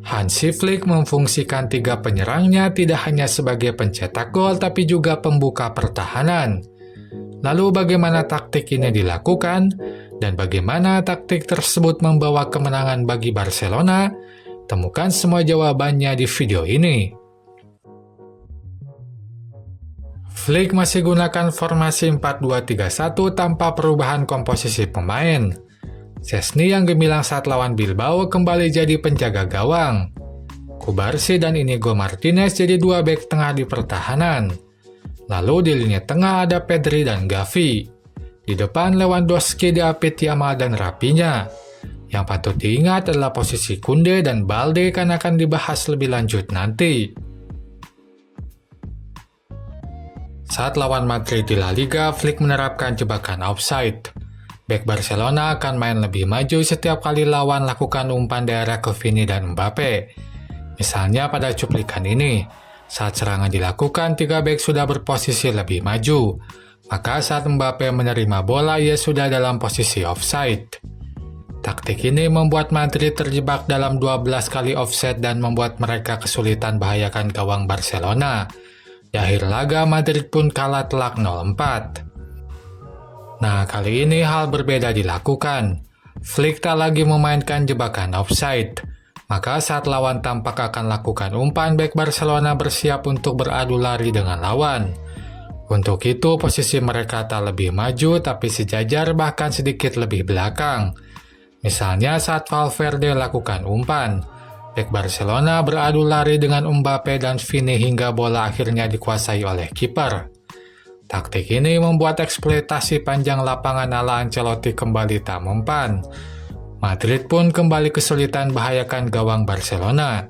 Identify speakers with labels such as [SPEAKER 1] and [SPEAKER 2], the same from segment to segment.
[SPEAKER 1] Hansi Flick memfungsikan 3 penyerangnya tidak hanya sebagai pencetak gol tapi juga pembuka pertahanan. Lalu bagaimana taktik ini dilakukan dan bagaimana taktik tersebut membawa kemenangan bagi Barcelona? Temukan semua jawabannya di video ini. Flick masih gunakan formasi 4-2-3-1 tanpa perubahan komposisi pemain. Szczęsny yang gemilang saat lawan Bilbao kembali jadi penjaga gawang. Cubarsí dan Inigo Martinez jadi 2 bek tengah di pertahanan. Lalu di lini tengah ada Pedri dan Gavi. Di depan Lewandowski diapit Yamal dan Rapinya. Yang patut diingat adalah posisi Koundé dan Balde kan akan dibahas lebih lanjut nanti. Saat lawan Madrid di La Liga, Flick menerapkan jebakan offside. Bek Barcelona akan main lebih maju setiap kali lawan lakukan umpan daerah ke Vini dan Mbappe. Misalnya pada cuplikan ini, saat serangan dilakukan 3 bek sudah berposisi lebih maju. Maka saat Mbappe menerima bola, ia sudah dalam posisi offside. Taktik ini membuat Madrid terjebak dalam 12 kali offside dan membuat mereka kesulitan bahayakan gawang Barcelona. Di akhir laga, Madrid pun kalah telak 0-4. Nah, kali ini hal berbeda dilakukan. Flick tak lagi memainkan jebakan offside. Maka saat lawan tampak akan lakukan umpan, bek Barcelona bersiap untuk beradu lari dengan lawan. Untuk itu, posisi mereka tak lebih maju tapi sejajar bahkan sedikit lebih belakang. Misalnya saat Valverde lakukan umpan, bek Barcelona beradu lari dengan Mbappe dan Vini hingga bola akhirnya dikuasai oleh kiper. Taktik ini membuat eksploitasi panjang lapangan ala Ancelotti kembali tak mempan. Madrid pun kembali kesulitan bahayakan gawang Barcelona.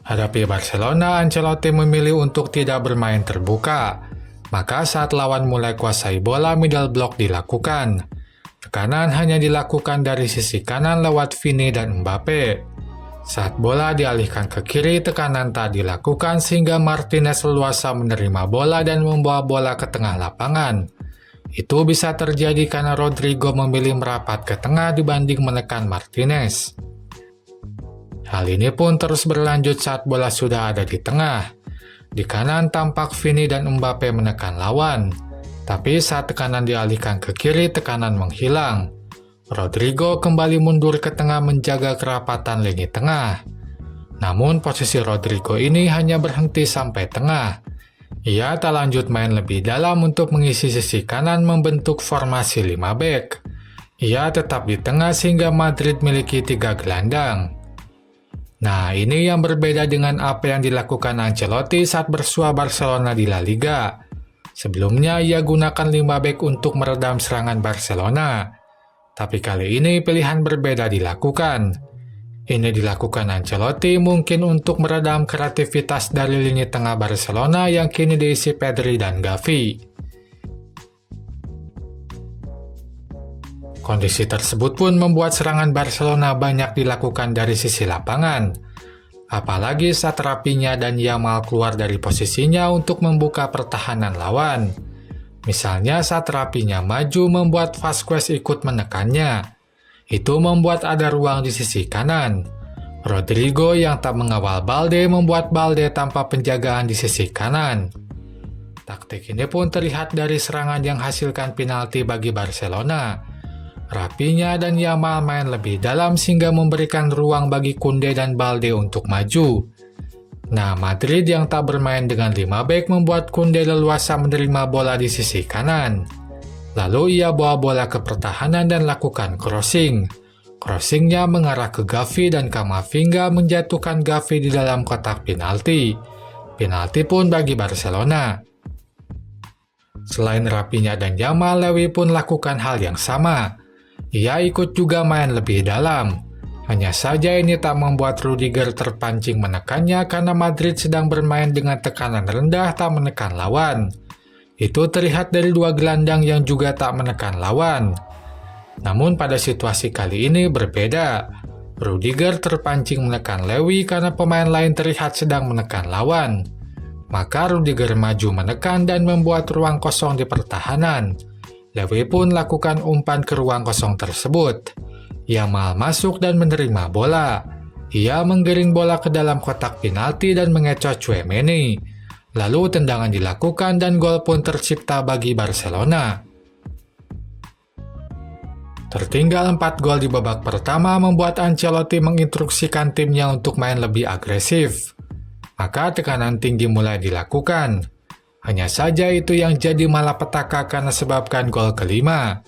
[SPEAKER 1] Hadapi Barcelona, Ancelotti memilih untuk tidak bermain terbuka. Maka saat lawan mulai kuasai bola, middle block dilakukan. Tekanan hanya dilakukan dari sisi kanan lewat Vini dan Mbappe. Saat bola dialihkan ke kiri, tekanan tak dilakukan sehingga Martinez leluasa menerima bola dan membawa bola ke tengah lapangan. Itu bisa terjadi karena Rodrigo memilih merapat ke tengah dibanding menekan Martinez. Hal ini pun terus berlanjut saat bola sudah ada di tengah. Di kanan tampak Vini dan Mbappe menekan lawan. Tapi saat tekanan dialihkan ke kiri, tekanan menghilang. Rodrigo kembali mundur ke tengah menjaga kerapatan lini tengah. Namun posisi Rodrigo ini hanya berhenti sampai tengah. Ia tak lanjut main lebih dalam untuk mengisi sisi kanan membentuk formasi 5 bek. Ia tetap di tengah sehingga Madrid miliki 3 gelandang. Nah, ini yang berbeda dengan apa yang dilakukan Ancelotti saat bersua Barcelona di La Liga. Sebelumnya ia gunakan 5 bek untuk meredam serangan Barcelona. Tapi kali ini pilihan berbeda dilakukan. Ini dilakukan Ancelotti mungkin untuk meredam kreativitas dari lini tengah Barcelona yang kini diisi Pedri dan Gavi. Kondisi tersebut pun membuat serangan Barcelona banyak dilakukan dari sisi lapangan. Apalagi saat Rapinya dan Yamal keluar dari posisinya untuk membuka pertahanan lawan. Misalnya saat Rapinya maju membuat Vasquez ikut menekannya. Itu membuat ada ruang di sisi kanan. Rodrigo yang tak mengawal Balde membuat Balde tanpa penjagaan di sisi kanan. Taktik ini pun terlihat dari serangan yang hasilkan penalti bagi Barcelona. Rapinya dan Yamal main lebih dalam sehingga memberikan ruang bagi Koundé dan Balde untuk maju. Nah, Madrid yang tak bermain dengan 5 bek membuat Koundé leluasa menerima bola di sisi kanan. Lalu ia bawa bola ke pertahanan dan lakukan crossing. Crossingnya mengarah ke Gavi dan Camavinga menjatuhkan Gavi di dalam kotak penalti. Penalti pun bagi Barcelona. Selain Rapinya dan Yamal, Lewy pun lakukan hal yang sama. Ia ikut juga main lebih dalam. Hanya saja ini tak membuat Rudiger terpancing menekannya karena Madrid sedang bermain dengan tekanan rendah tak menekan lawan. Itu terlihat dari 2 gelandang yang juga tak menekan lawan. Namun pada situasi kali ini berbeda. Rudiger terpancing menekan Lewy karena pemain lain terlihat sedang menekan lawan. Maka Rudiger maju menekan dan membuat ruang kosong di pertahanan. Lewy pun lakukan umpan ke ruang kosong tersebut. Yamal masuk dan menerima bola. Ia menggiring bola ke dalam kotak penalti dan mengecoh Tchouaméni. Lalu tendangan dilakukan dan gol pun tercipta bagi Barcelona. Tertinggal 4 gol di babak pertama membuat Ancelotti menginstruksikan timnya untuk main lebih agresif. Maka tekanan tinggi mulai dilakukan. Hanya saja itu yang jadi malapetaka karena sebabkan gol kelima.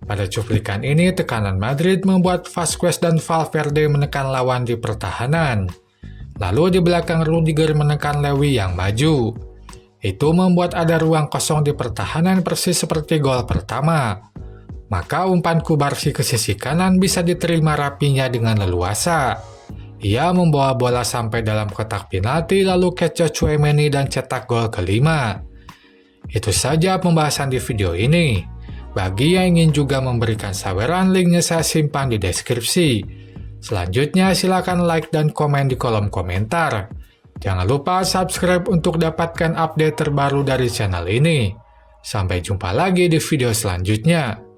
[SPEAKER 1] Pada cuplikan ini, tekanan Madrid membuat Vázquez dan Valverde menekan lawan di pertahanan. Lalu di belakang Rudiger menekan Lewy yang maju. Itu membuat ada ruang kosong di pertahanan persis seperti gol pertama. Maka umpan Kubarsi ke sisi kanan bisa diterima rapinya dengan leluasa. Ia membawa bola sampai dalam kotak penalti lalu kecoh Tchouaméni dan cetak gol kelima. Itu saja pembahasan di video ini. Bagi yang ingin juga memberikan saweran, linknya saya simpan di deskripsi. Selanjutnya silakan like dan komen di kolom komentar. Jangan lupa subscribe untuk dapatkan update terbaru dari channel ini. Sampai jumpa lagi di video selanjutnya.